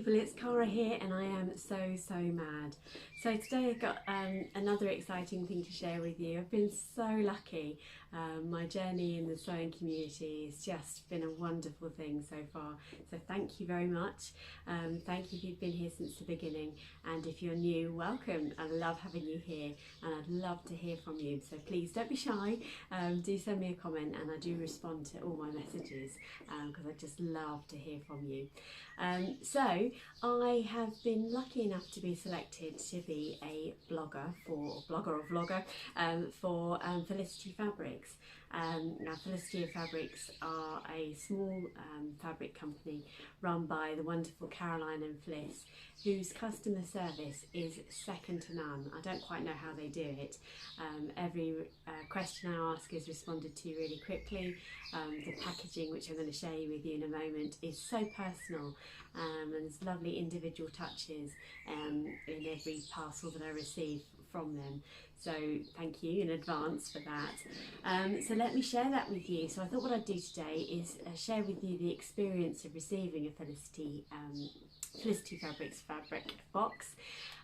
people, it's Cara here and I am so mad. So today I've got another exciting thing to share with you. I've been so lucky. My journey in the sewing community has just been a wonderful thing so far. So thank you very much. Thank you if you've been here since the beginning, and if you're new, welcome. I love having you here and I'd love to hear from you. So please don't be shy. Do send me a comment and I do respond to all my messages because I just love to hear from you. So I have been lucky enough to be selected to be a blogger for Felicity Fabrics. Now Felicity Fabrics are a small fabric company run by the wonderful Caroline and Fliss, whose customer service is second to none. I don't quite know how they do it. Every question I ask is responded to really quickly. The packaging, which I'm going to share with you in a moment, is so personal, and there's lovely individual touches in every parcel that I receive from them. So thank you in advance for that. So let me share that with you. So I thought what I'd do today is share with you the experience of receiving a Felicity Fabrics fabric box,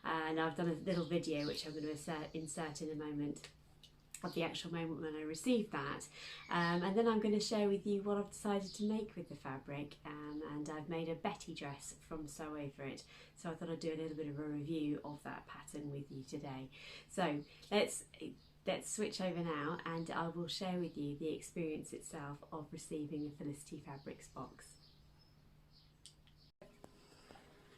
and I've done a little video which I'm going to insert in a moment of the actual moment when I received that, and then I'm going to share with you what I've decided to make with the fabric, and I've made a Betty dress from Sew Over It, so I thought I'd do a little bit of a review of that pattern with you today. So let's switch over now and I will share with you the experience itself of receiving a Felicity Fabrics box.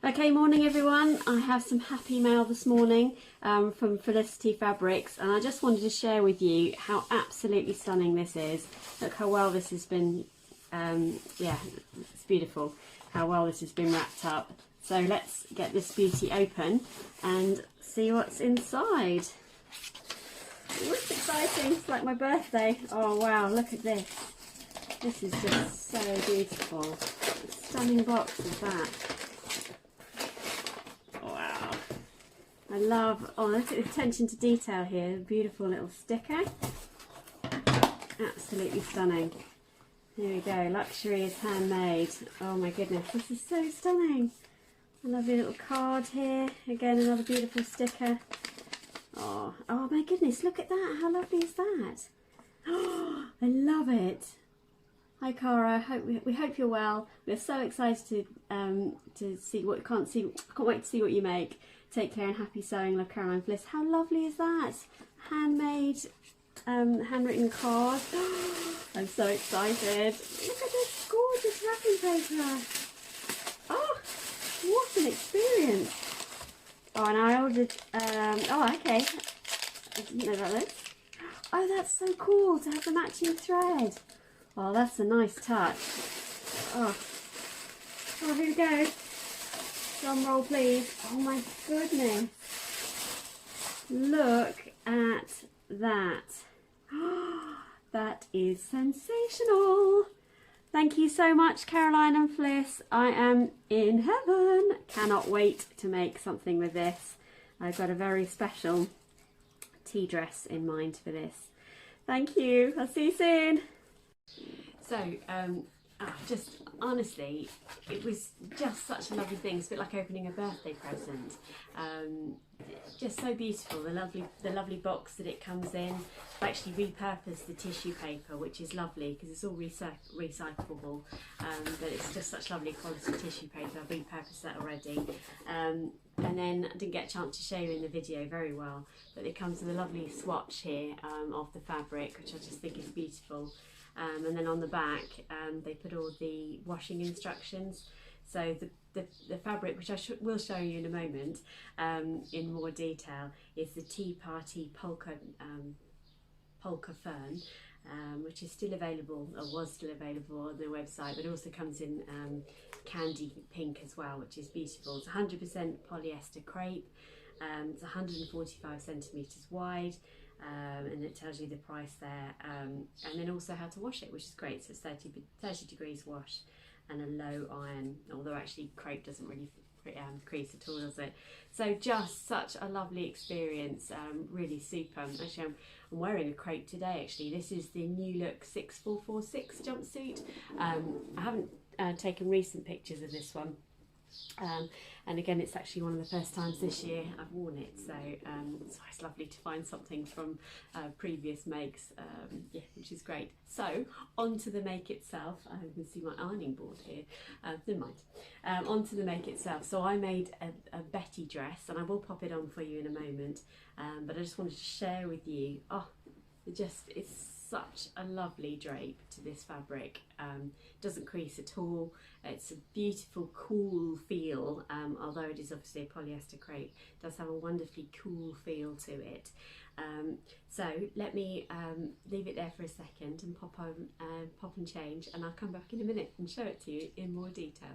Okay, morning everyone. I have some happy mail this morning from Felicity Fabrics, and I just wanted to share with you how absolutely stunning this is. Look how well this has been, yeah, it's beautiful how well this has been wrapped up. So let's get this beauty open and see what's inside. Ooh, it's exciting, it's like my birthday. Oh wow, look at this. This is just so beautiful. Stunning box of that. I love, oh look at the attention to detail here, beautiful little sticker, absolutely stunning. Here we go, luxury is handmade. Oh my goodness, this is so stunning. A lovely little card here, again another beautiful sticker. Oh my goodness, look at that, how lovely is that? Oh, I love it. Hi Cara, we hope you're well. We're so excited to see what can't wait to see what you make. Take care and happy sewing, love, Caroline Fliss. How lovely is that? Handmade, handwritten card. I'm so excited. Look at this gorgeous wrapping paper. Oh, what an experience. Oh, and I ordered, oh, okay. I didn't know about this. Oh, that's so cool to have the matching thread. Oh, that's a nice touch. Oh, here we go. Drum roll please. Oh my goodness. Look at that. That is sensational. Thank you so much, Caroline and Fliss. I am in heaven. Cannot wait to make something with this. I've got a very special tea dress in mind for this. Thank you. I'll see you soon. So, just honestly, it was just such a lovely thing. It's a bit like opening a birthday present. Just so beautiful. The lovely box that it comes in. I've actually repurposed the tissue paper, which is lovely because it's all recyclable. But it's just such lovely quality tissue paper. I've repurposed that already. And then I didn't get a chance to show you in the video very well, but it comes with a lovely swatch here of the fabric, which I just think is beautiful. And then on the back they put all the washing instructions. So the fabric, which I will show you in a moment in more detail, is the Tea Party polka fern, which is still available, or was still available on their website, but also comes in candy pink as well, which is beautiful. It's 100% polyester crepe. It's 145 centimetres wide. And it tells you the price there, and then also how to wash it, which is great. So it's 30 degrees wash and a low iron, although actually crepe doesn't really crease at all, does it? So just such a lovely experience, really super. Actually, I'm wearing a crepe today actually. This is the New Look 6446 jumpsuit. I haven't taken recent pictures of this one, And again, it's actually one of the first times this year I've worn it, so it's lovely to find something from previous makes, yeah, which is great. So onto the make itself. You can see my ironing board here. Never mind. Onto the make itself. So I made a Betty dress, and I will pop it on for you in a moment. But I just wanted to share with you. Oh, it's such a lovely drape to this fabric. Doesn't crease at all. It's a beautiful, cool feel, although it is obviously a polyester crepe. It does have a wonderfully cool feel to it. So let me leave it there for a second and pop and change, and I'll come back in a minute and show it to you in more detail.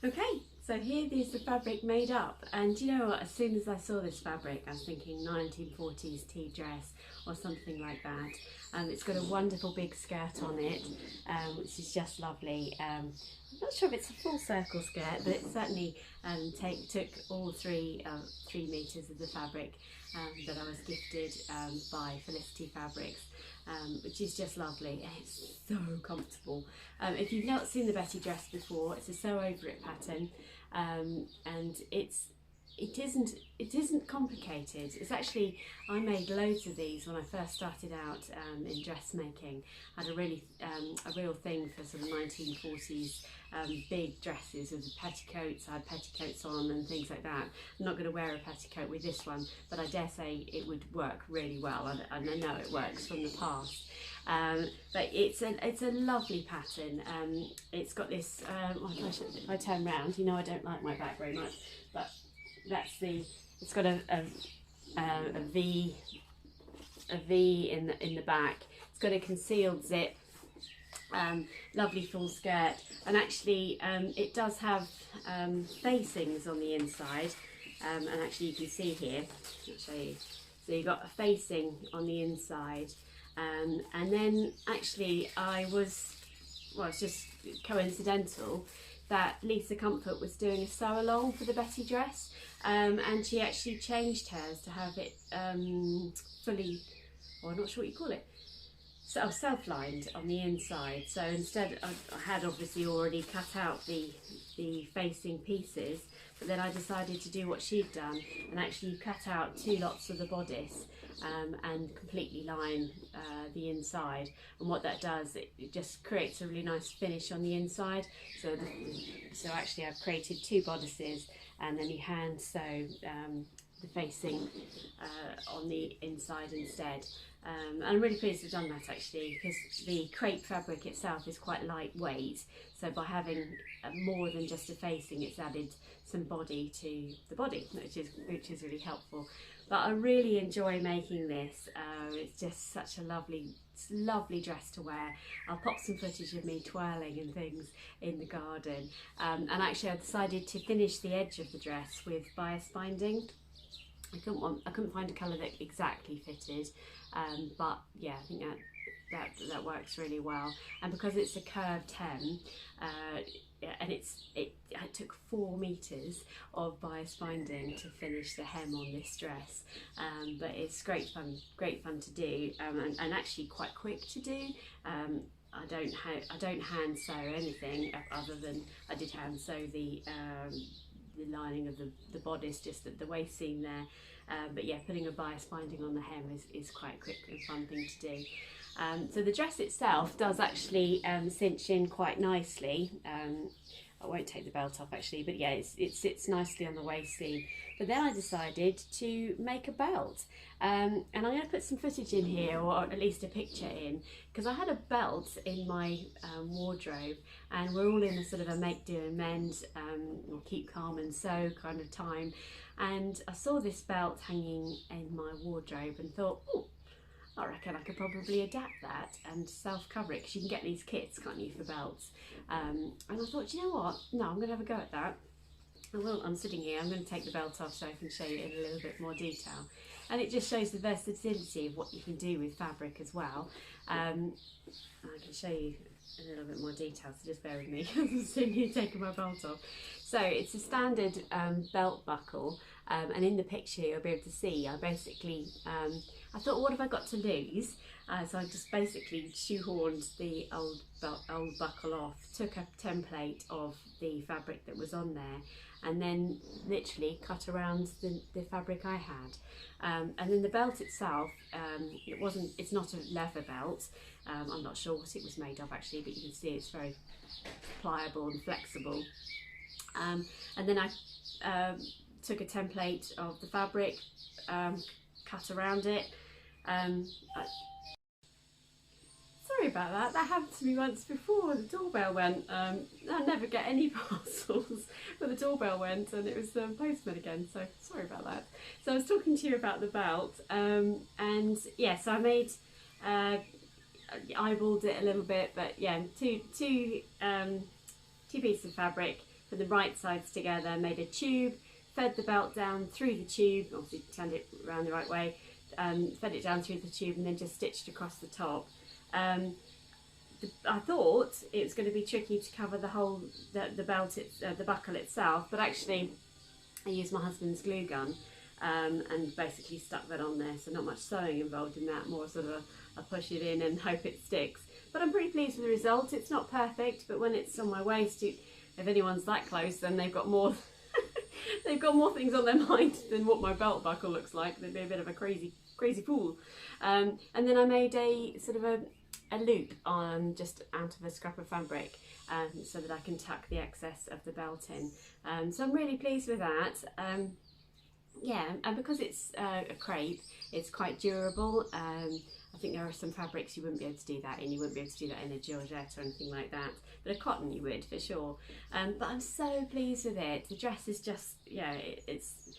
Okay, so here is the fabric made up, and you know what, as soon as I saw this fabric I was thinking 1940s tea dress or something like that. It's got a wonderful big skirt on it, which is just lovely. I'm not sure if it's a full circle skirt, but it certainly took all 3 meters of the fabric that I was gifted by Felicity Fabrics. Which is just lovely, and it's so comfortable. If you've not seen the Betty dress before, it's a sew over it pattern, and it isn't complicated. It's actually, I made loads of these when I first started out in dressmaking. I had a real thing for sort of 1940s big dresses with petticoats. I had petticoats on and things like that. I'm not going to wear a petticoat with this one, but I dare say it would work really well, and I know it works from the past. But it's a lovely pattern. It's got this, if I turn round, you know I don't like my back very much, but it's got a V in the back. It's got a concealed zip. Lovely full skirt, and actually it does have facings on the inside, and actually you can see here, I'll show you. So you've got a facing on the inside, and then actually it's just coincidental that Lisa Comfort was doing a sew along for the Betty dress, and she actually changed hers to have it fully, or I'm not sure what you call it, so self-lined on the inside. So instead, I had obviously already cut out the facing pieces, but then I decided to do what she'd done and actually cut out 2 lots of the bodice and completely line the inside. And what that does, it just creates a really nice finish on the inside. So actually I've created 2 bodices, and then you hand sew the facing on the inside instead. And I'm really pleased to have done that actually, because the crepe fabric itself is quite lightweight, so by having more than just a facing, it's added some body to the body, which is really helpful. But I really enjoy making this. It's just such a lovely dress to wear. I'll pop some footage of me twirling and things in the garden. And actually I decided to finish the edge of the dress with bias binding. I couldn't find a colour that exactly fitted, but yeah, I think that works really well. And because it's a curved hem, and it took 4 meters of bias binding to finish the hem on this dress, but it's great fun to do, and actually quite quick to do. I don't hand sew anything other than I did hand sew the lining of the bodice, just at the waist seam there, but yeah, putting a bias binding on the hem is quite a quick and fun thing to do. So the dress itself does actually cinch in quite nicely. I won't take the belt off actually, but yeah, it sits nicely on the waist seam. But then I decided to make a belt, and I'm going to put some footage in here, or at least a picture in, because I had a belt in my wardrobe, and we're all in a sort of a make, do and mend, or keep calm and sew kind of time, and I saw this belt hanging in my wardrobe and thought, oh, I reckon I could probably adapt that and self-cover it, because you can get these kits, can't you, for belts. And I thought, you know what, no, I'm going to have a go at that. I'm sitting here, I'm going to take the belt off so I can show you in a little bit more detail. And it just shows the versatility of what you can do with fabric as well. I can show you a little bit more detail, so just bear with me. I'm sitting here taking my belt off. So it's a standard belt buckle, and in the picture you'll be able to see I basically I thought, what have I got to lose? So I just basically shoehorned the old buckle off, took a template of the fabric that was on there, and then literally cut around the fabric I had. And then the belt itself, it's not a leather belt. I'm not sure what it was made of actually, but you can see it's very pliable and flexible. And then I took a template of the fabric, cut around it. Sorry about that, that happened to me once before. The doorbell went. I never get any parcels, but the doorbell went and it was the postman again, so sorry about that. So I was talking to you about the belt, and yeah, so I made, eyeballed it a little bit, but yeah, two pieces of fabric, put the right sides together, made a tube, fed the belt down through the tube, obviously turned it around the right way, fed it down through the tube and then just stitched across the top. I thought it was going to be tricky to cover the whole, the belt, the buckle itself, but actually I used my husband's glue gun and basically stuck that on there, so not much sewing involved in that, more sort of I push it in and hope it sticks. But I'm pretty pleased with the result. It's not perfect, but when it's on my waist, if anyone's that close, then they've got more they've got more things on their mind than what my belt buckle looks like. They'd be a bit of a crazy fool. And then I made a sort of a loop on just out of a scrap of fabric, so that I can tuck the excess of the belt in. So I'm really pleased with that. Yeah, and because it's a crepe, it's quite durable. I think there are some fabrics you wouldn't be able to do that in. You wouldn't be able to do that in a georgette or anything like that, but a cotton you would for sure. But I'm so pleased with it. The dress is just, yeah, it's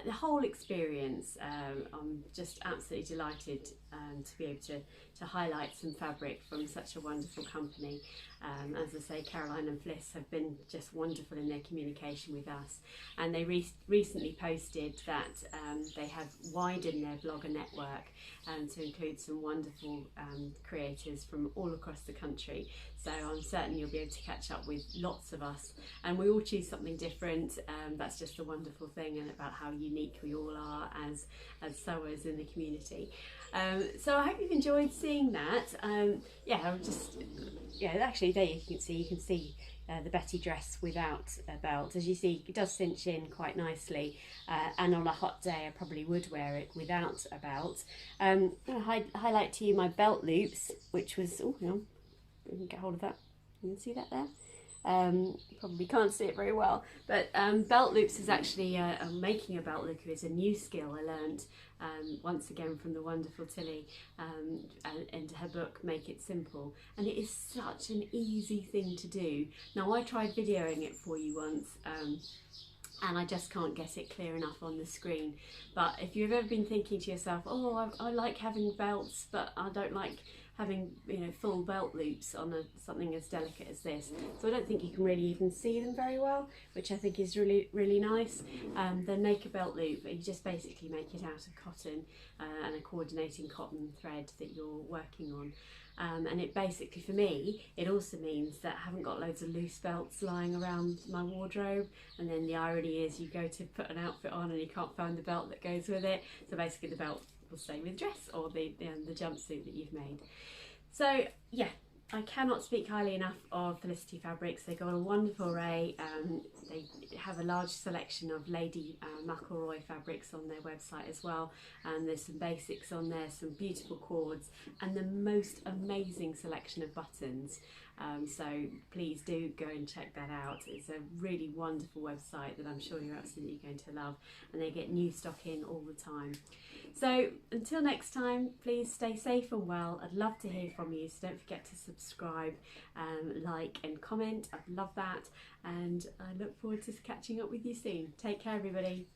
the whole experience. I'm just absolutely delighted to be able to highlight some fabric from such a wonderful company. As I say, Caroline and Fliss have been just wonderful in their communication with us, and they recently posted that they have widened their blogger network to include some wonderful creators from all across the country. So I'm certain you'll be able to catch up with lots of us, and we all choose something different. That's just a wonderful thing, and about how unique we all are as sewers in the community. So I hope you've enjoyed seeing that. Yeah, I'm just, yeah, actually there you can see the Betty dress without a belt. As you see, it does cinch in quite nicely, and on a hot day I probably would wear it without a belt. I'm going to highlight to you my belt loops, which was, oh hang on, we can get hold of that. You can see that there? Probably can't see it very well, but belt loops is actually making a belt loop is a new skill I learned once again from the wonderful Tilly, and her book Make It Simple, and it is such an easy thing to do. Now I tried videoing it for you once, and I just can't get it clear enough on the screen. But if you've ever been thinking to yourself, oh, I like having belts, but I don't like having, you know, full belt loops on something as delicate as this, so I don't think you can really even see them very well, which I think is really nice. Then make a belt loop, you just basically make it out of cotton and a coordinating cotton thread that you're working on. And it basically, for me, it also means that I haven't got loads of loose belts lying around my wardrobe, and then the irony is you go to put an outfit on and you can't find the belt that goes with it, so basically the belt will stay with the dress or the jumpsuit that you've made. So yeah, I cannot speak highly enough of Felicity Fabrics. They've got a wonderful array. They have a large selection of Lady McElroy fabrics on their website as well, and there's some basics on there, some beautiful cords, and the most amazing selection of buttons. So please do go and check that out. It's a really wonderful website that I'm sure you're absolutely going to love, and they get new stock in all the time. So until next time, please stay safe and well. I'd love to hear from you, so don't forget to subscribe, like and comment. I'd love that, and I look forward to catching up with you soon. Take care everybody.